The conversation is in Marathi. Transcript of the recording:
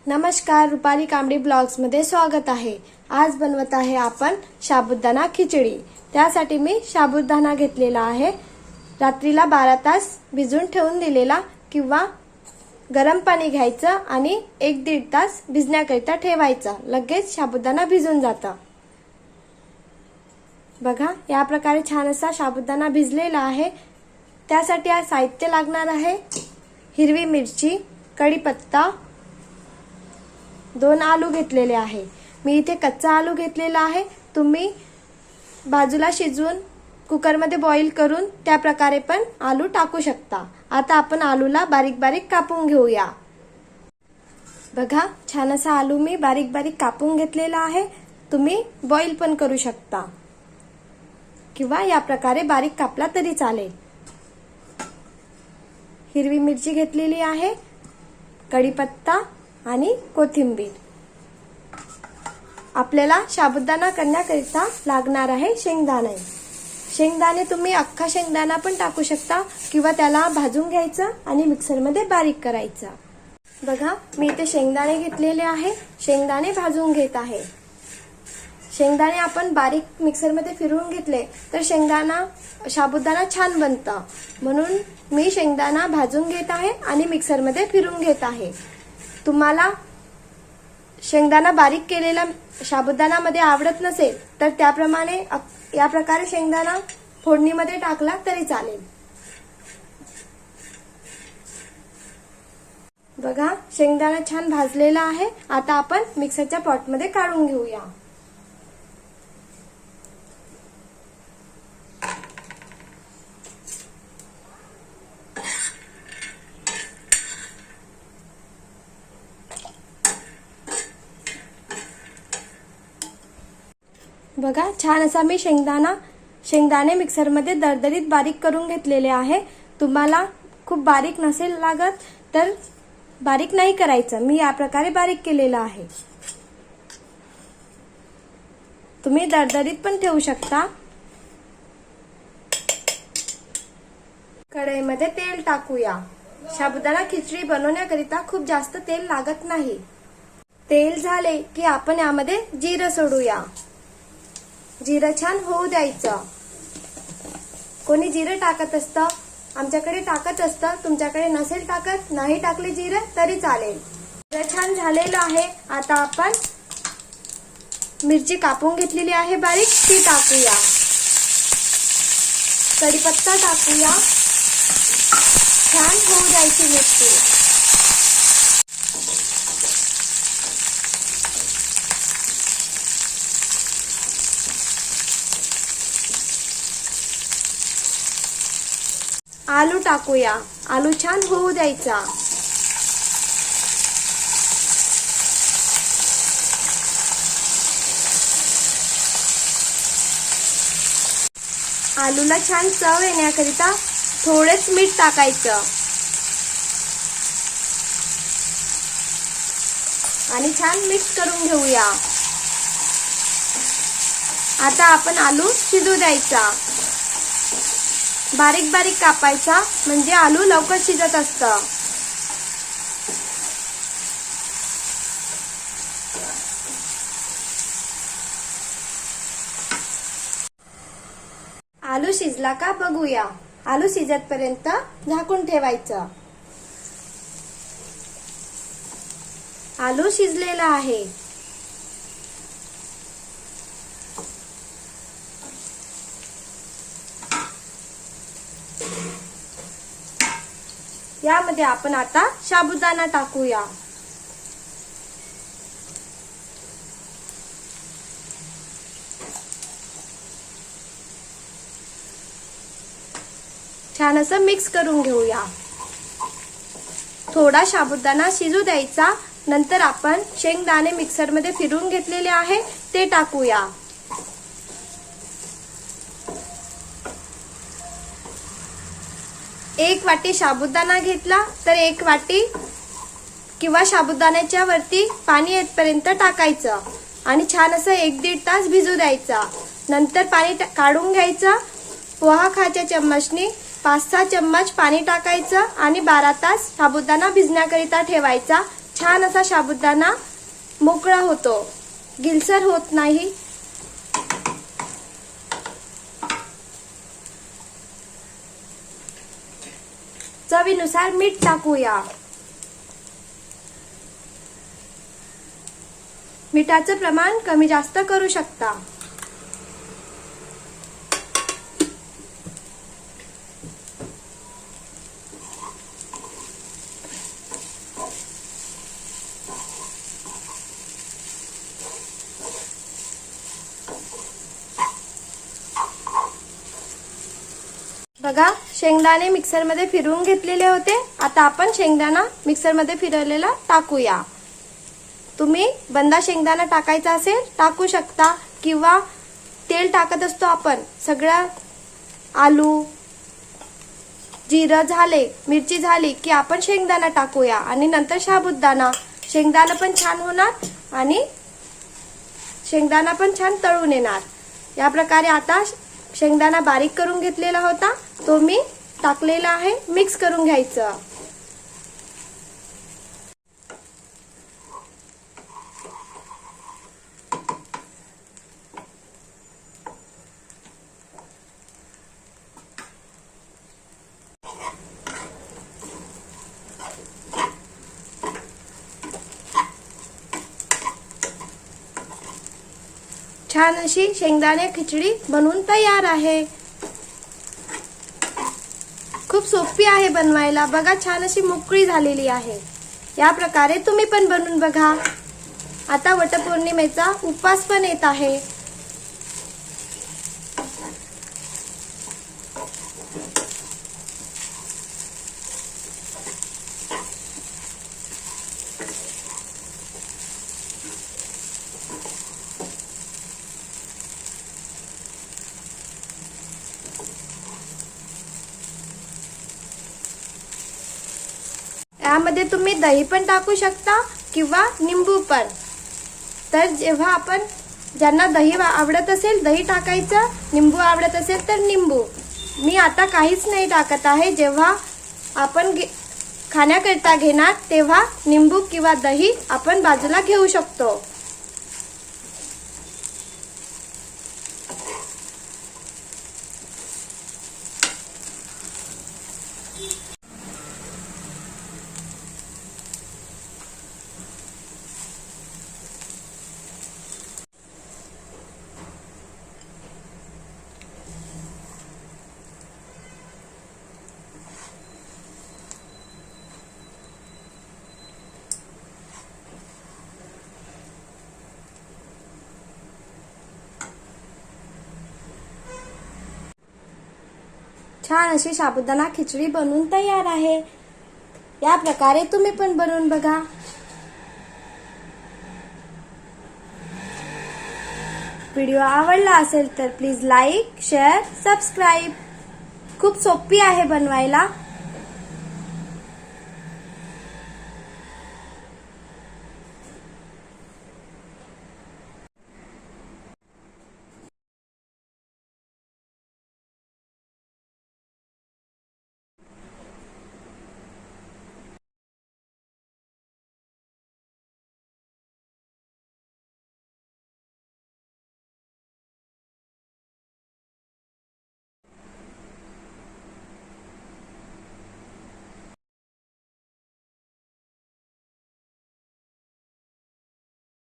नमस्कार, रुपाली कांबडी ब्लॉग्स मध्ये स्वागत आहे। आज बनवत आहे आपण साबुदाणा खिचडी। त्यासाठी मी साबुदाणा घेतलेला आहे। रात्रीला 12 तास भिजून ठेवून दिलेला किंवा गरम पाणी घ्यायचं आणि 1-1.5 तास भिजण्याकरिता ठेवायचा। लगेच साबुदाणा भिजून जातं। बघा, या प्रकारे छान असा साबुदाणा भिजलेला आहे। त्यासाठी आज साहित्य लागणार आहे हिरवी मिरची, कढीपत्ता, 2 आलू घेतलेले आहे। मी इथे कच्चा आलू घेतलेला आहे। तुम्ही बाजूला शिजवून कुकर मध्ये बॉईल करून त्या प्रकारे पण आलू टाकू शकता। आता आपण आलूला बारीक बारीक कापून घेऊया। बघा, छान असा आलू मी बारीक बारीक कापून घेतलेला आहे। तुम्ही बॉईल पण करू शकता किंवा या प्रकारे बारीक कापला तरी चालेल। हिरवी मिरची घेतलेली आहे, कढीपत्ता आणि कोथिंबीर। आपल्याला साबुदाणा करण्याकरिता लागणार आहे शेंगदाणे। शेंगदाणे तुम्ही अख्खा शेंगदाणा पण टाकू शकता किंवा त्याला भाजून घ्यायचं आणि मिक्सर मध्ये बारीक करायचं। बघा, मी इथे शेंगदाणे घेतलेले आहे। शेंगदाणे भाजून घेत आहे। शेंगदाणे आपण बारीक मिक्सर मध्ये फिरवून घेतले तर साबुदाणा छान बनतं। म्हणून मी शेंगदाणा भाजून घेत आहे आणि मिक्सर मध्ये फिरवून घेत आहे। तुम्हाला शेंगदाणा बारीक केलेला साबुदाणा मध्ये आवडत नसेल तर त्याप्रमाणे या प्रकारे शेंगदाणा फोडणीमध्ये टाकला तरी चालेल। बघा, शेंगदाणा छान भाजलेला आहे। आता आपण मिक्सरच्या पॉट मध्ये काढून घेऊया। बघा, छान असा मी शेंगदाणे मिक्सर मध्ये दरदरीत बारीक करून घेतलेले आहे। तुम्हाला खूप बारीक नसेल लागत तर बारीक नाही करायचं। मी या प्रकारे बारीक केलेला आहे। तुम्ही दरदरीत पण ठेवू शकता। कढईमध्ये तेल टाकूया। साबुदाणा खिचडी बनवण्याकरिता खूप जास्त तेल लागत नाही। तेल झाले की आपण यामध्ये जिरं सोडूया। जिरं छान होऊ द्यायचं। कोणी जिरं टाकत असतं, आमच्याकडे टाकत असतं। तुमच्याकडे नसेल टाकत, नाही टाकले जिरं तरी चालेल। जिरं छान झालेलं आहे। आता आपण मिरची कापून घेतलेली आहे बारीक, ती टाकूया। कढीपत्ता टाकूया। छान होऊ द्यायची मिरची। आलू टाकूया। आलू छान होऊ द्यायचा। आलूला छान चव येण्याकरिता थोडेच मीठ टाकायचं आणि छान मिक्स करून घेऊया। आता आपण आलू शिजू द्यायचा। बारीक बारीक कापायचा म्हणजे आलू लवकर शिजत असतं। आलू शिजला का बघूया। आलू शिजेपर्यंत झाकून ठेवायचं। आलू शिजलेला आहे। यामध्ये आपण आता साबुदाणा टाकूया। छान असं मिक्स करून घेऊया। थोडा साबुदाणा शिजू द्यायचा। नंतर आपण शेंगदाणे मिक्सर मध्ये फिरवून घेतलेले आहे ते टाकूया। एक वाटी साबुदाणा घेतला तर 1 वाटी किंवा साबुदाण्याच्या वरती पाणी येतपर्यंत टाकायचं आणि छान असं 1-1.5 तास भिजू द्यायचा। नंतर पाणी काढून घ्यायचं। पोहा खाच्या चम्मचनी 5-6 चम्मच पाणी टाकायचं आणि 12 तास साबुदाणा भिजण्याकरिता ठेवायचा। छान असा साबुदाणा मोकळा होतो, गिलसर होत नाही। चवीनुसार मीठ टाकूया। मिठाचं प्रमाण कमी जास्त करू शकता। बघा, शेंगदाणे मिक्सरमध्ये फिरवून घेतलेले होते। आता आपण शेंगदाणा मिक्सरमध्ये फिरवलेला टाकूया। तुम्ही बंदा शेंगदाणा टाकायचा असेल टाकू शकता, किंवा तेल टाकत असतो आपण, सगळं आलू जिरं झाले, मिरची झाली की आपण शेंगदाणा टाकूया आणि नंतर साबुदाणा। शेंगदाणा पण छान होणार आणि शेंगदाणा पण छान तळून येणार। या प्रकारे आता शेंगदाणा बारीक करून घेतलेला होता तो मी टाकलेला आहे, मिक्स करून घ्यायचं। छान अशी शेंगदाणे खिचडी बनवून तयार आहे। खूप सोपी आहे बनवायला। बघा, छान अशी मोकळी झालेली आहे। या प्रकारे तुम्ही पण बनवून बघा। आता वटपौर्णिमेचा उपवास पण येत आहे। यामध्ये तुम्ही दही पण टाकू शकता किंवा निंबू पण। तर जेव्हा आपण, ज्यांना दही आवडत असेल दही टाकायचं, निंबू आवडत असेल तर निंबू। मी आता काहीच नाही टाकत आहे। जेव्हा आपण खाण्याकरता घेणार तेव्हा निंबू किंवा दही आपण बाजूला घेऊ शकतो। छान अशी साबुदाणा खिचडी बनवून तयार आहे। या प्रकारे तुम्ही पण बनवून बघा। व्हिडिओ आवडला असेल तर प्लीज लाईक, शेअर, सबस्क्राईब। खूप सोपी आहे बनवायला।